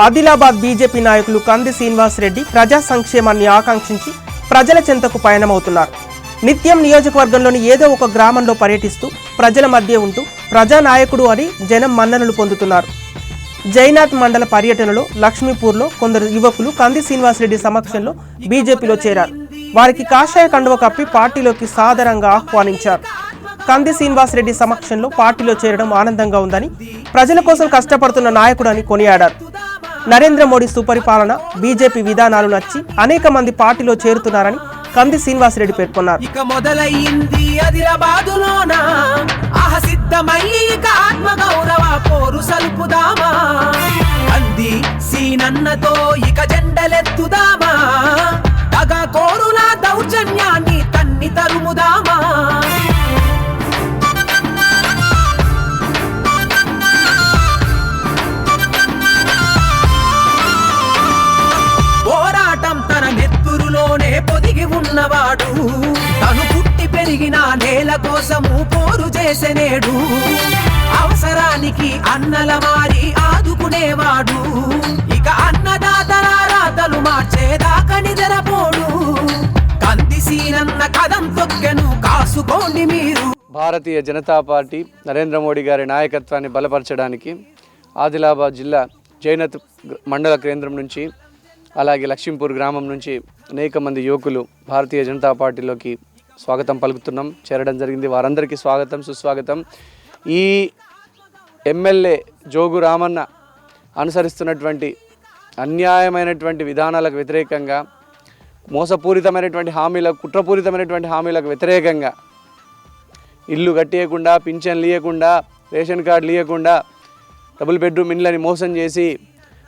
Adilabad BJP నాయకులు కంది శ్రీనివాస్ రెడ్డి ప్రజా సంక్షేమాన్ని ఆకాంక్షించి ప్రజల చెంతకు పయనమవుతున్నారు. నిత్యం నియోజకవర్గంలోని ఏదో ఒక గ్రామంలో పర్యటిస్తూ ప్రజల మధ్య ఉంటూ ప్రజానాయకుడు అని జనం మన్ననలు పొందుతున్నారు. జైనాథ్ మండల పర్యటనలో లక్ష్మీపూర్లో కొందరు యువకులు కంది శ్రీనివాస్ రెడ్డి సమక్షంలో బీజేపీలో చేరారు. వారికి కాషాయ కండువ కప్పి పార్టీలోకి సాదరంగా ఆహ్వానించారు. కంది శ్రీనివాస్ రెడ్డి సమక్షంలో పార్టీలో చేరడం ఆనందంగా ఉందని, ప్రజల కోసం కష్టపడుతున్న నాయకుడు అని కొనియాడారు. నరేంద్ర మోడీ సుపరిపాలన, బీజేపీ విధానాలు నచ్చి అనేక మంది పార్టీలో చేరుతున్నారని కంది శ్రీనివాస్ రెడ్డి పేర్కొన్నారు. ఇక మొదలైంది ఆదిలాబాదులోన ఆహసిద్ధమయ్యి ఇక ఆత్మగౌరవ పోరు సల్పుదామా, కంది సీనన్నతో ఇక జెండలెత్తుదామా, తగ కోరుల దౌర్జన్యాన్ని తన్ని తరుముదామా. పొదిగి ఉన్నవాడు తను పుట్టి పెరిగిన నేల కోసము పోరు చేసెనేడు, అవసరానికి అన్నల మారి ఆదుకునేవాడు, ఇక అన్నదాతల రాతలు మార్చేదాకా నిద్రపోడు. కంది సీనన్న కదం తొక్కెను కాసుకోండి మీరు. భారతీయ జనతా పార్టీ నరేంద్ర మోడీ గారి నాయకత్వాన్ని బలపరచడానికి ఆదిలాబాద్ జిల్లా జైనత్ మండల కేంద్రం నుంచి అలాగే లక్ష్మీపూర్ గ్రామం నుంచి అనేక మంది యువకులు భారతీయ జనతా పార్టీలోకి స్వాగతం పలుకుతున్నాం, చేరడం జరిగింది. వారందరికీ స్వాగతం, సుస్వాగతం. ఈ ఎమ్మెల్యే జోగు రామన్న అనుసరిస్తున్నటువంటి అన్యాయమైనటువంటి విధానాలకు వ్యతిరేకంగా, మోసపూరితమైనటువంటి హామీలకు, కుట్రపూరితమైనటువంటి హామీలకు వ్యతిరేకంగా, ఇల్లు కట్టేయకుండా, పింఛన్లు ఇవ్వకుండా, రేషన్ కార్డులు ఇవ్వకుండా, డబుల్ బెడ్రూమ్ ఇండ్లని మోసం చేసి,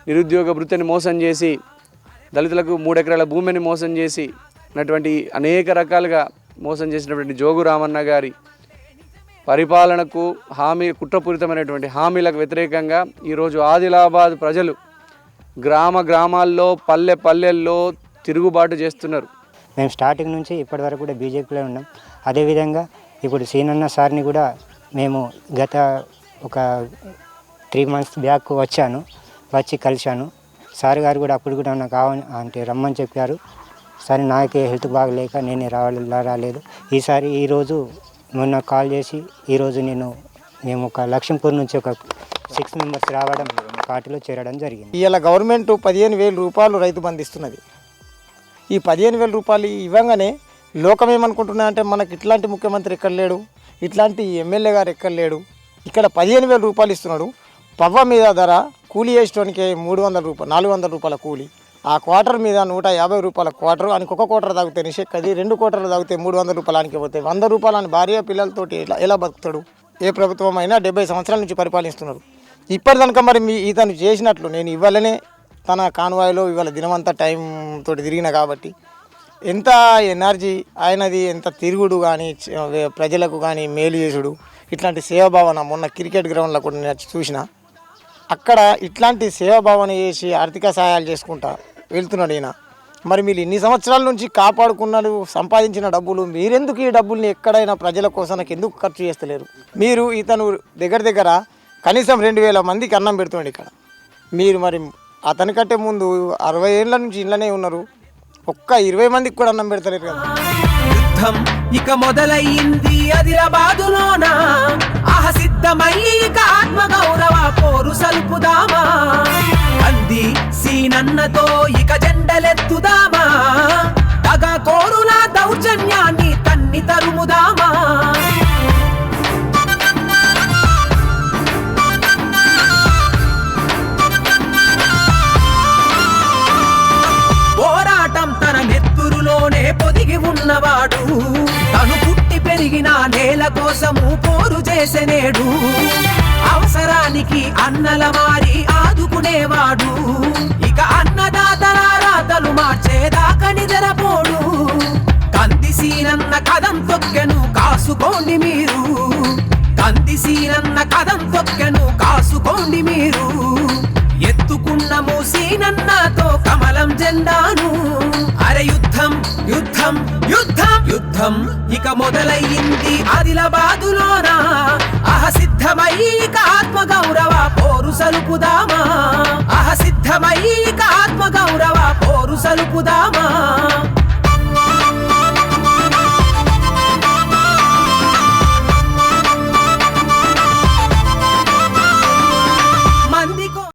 నిరుద్యోగ వృత్తిని మోసం చేసి, దళితులకు 3 ఎకరాల భూమిని మోసం చేసి అటువంటి అనేక రకాలుగా మోసం చేసినటువంటి జోగు రామన్న గారి పరిపాలనకు కుట్రపూరితమైనటువంటి హామీలకు వ్యతిరేకంగా ఈరోజు ఆదిలాబాద్ ప్రజలు గ్రామాల్లో పల్లెల్లో తిరుగుబాటు చేస్తున్నారు. మేము స్టార్టింగ్ నుంచి ఇప్పటి వరకు కూడా బీజేపీలో ఉన్నాం. అదేవిధంగా ఇప్పుడు సీనన్న సార్ని కూడా మేము గత ఒక 3 మంత్స్ బ్యాక్ వచ్చి కలిశాను. సార్ గారు కూడా అప్పుడు కూడా నాకు అంటే రమ్మని చెప్పారు. సరే, నాకే హెల్త్ బాగలేక నేనే రాలేదు. ఈరోజు మొన్న కాల్ చేసి ఈరోజు మేము ఒక లక్ష్మీపూర్ నుంచి ఒక 6 మెంబర్స్ రావడం, పార్టీలో చేరడం జరిగింది. ఇవాళ గవర్నమెంట్ 15,000 రూపాయలు రైతు బంధు ఇస్తున్నది. ఈ 15,000 రూపాయలు ఇవ్వగానే లోకం ఏమనుకుంటున్నారంటే మనకి ఇట్లాంటి ముఖ్యమంత్రి ఎక్కడ లేడు, ఇట్లాంటి ఎమ్మెల్యే గారు ఎక్కడ లేడు, ఇక్కడ 15,000 రూపాయలు ఇస్తున్నాడు. పవ్వ మీద ధర కూలీ వేయడానికి 300 రూపాయలు, 400 రూపాయల కూలీ, ఆ క్వార్టర్ మీద 150 రూపాయల క్వార్టర్ అని, ఒక క్వార్టర్ తాగితే నిషేక్కది, 2 క్వార్టర్లు తాగితే 300 రూపాయలకి పోతాయి. 100 రూపాయలని భార్య పిల్లలతోటి ఎలా బతుకుతాడు? ఏ ప్రభుత్వం అయినా 70 సంవత్సరాల నుంచి పరిపాలిస్తున్నారు. ఇప్పటిదానిక మరి ఇతను చేసినట్లు నేను ఇవ్వాలనే తన కాన్వాయ్లో ఇవాళ దినమంతా టైం తోటి తిరిగిన కాబట్టి ఎంత ఎనర్జీ ఆయనది, ఎంత తిరుగుడు కానీ, ప్రజలకు కానీ మేలు చేసుడు, ఇట్లాంటి సేవాభావన. మొన్న క్రికెట్ గ్రౌండ్లో కూడా నేను చూసిన, అక్కడ ఇట్లాంటి సేవాభావన చేసి ఆర్థిక సహాయాలు చేసుకుంటా వెళ్తున్నాడు ఈయన. మరి మీరు ఇన్ని సంవత్సరాల నుంచి కాపాడుకున్నారు, సంపాదించిన డబ్బులు మీరెందుకు ఈ డబ్బుల్ని ఎక్కడైనా ప్రజల కోసం ఎందుకు ఖర్చు చేస్తలేరు? మీరు ఇతను దగ్గర కనీసం 2,000 మందికి అన్నం పెడుతున్నాడు ఇక్కడ. మీరు మరి అతనికంటే ముందు 60 ఏళ్ళ నుంచి ఇంట్లోనే ఉన్నారు, ఒక్క 20 మందికి కూడా అన్నం పెడతలేరు కదా. యుద్ధం ఇక మొదలైంది ఆదిలాబాదులోన ఆహసిద్ధమయ్యి ఇక ఆత్మగౌరవ పోరు సల్పుదామా, కంది సీనన్నతో ఇక జెండలెత్తుదామా, తగ కోరుల దౌర్జన్యాన్ని తన్ని తరుముదామా. పోరాటం తన నెత్తురులోనే పొదిగి ఉన్నవాడు తను పుట్టి పెరిగిన నేల కోసము పోరు చేసెనేడు, అవసరానికి అన్నల మారి ఆదుకునేవాడు, ఇక అన్నదాతల రాతలు మార్చేదాకా నిద్రపోడు. కంది సీనన్న కదం తొక్కెను కాసుకోండి మీరు, కంది సీనన్న కదం తొక్కెను కాసుకోండి మీరు. ఎత్తుకున్నము సీనన్నతో కమలం జెండాను, అరే యుద్ధం యుద్ధం యుద్ధం యుద్ధం ఇక మొదలయ్యింది ఆదిలాబాదులోన ఆహసిద్ధమయ్యి ఇక ఆత్మగౌరవ పోరు సలుపుదామా, ఆహసిద్ధమై కలుపుదామా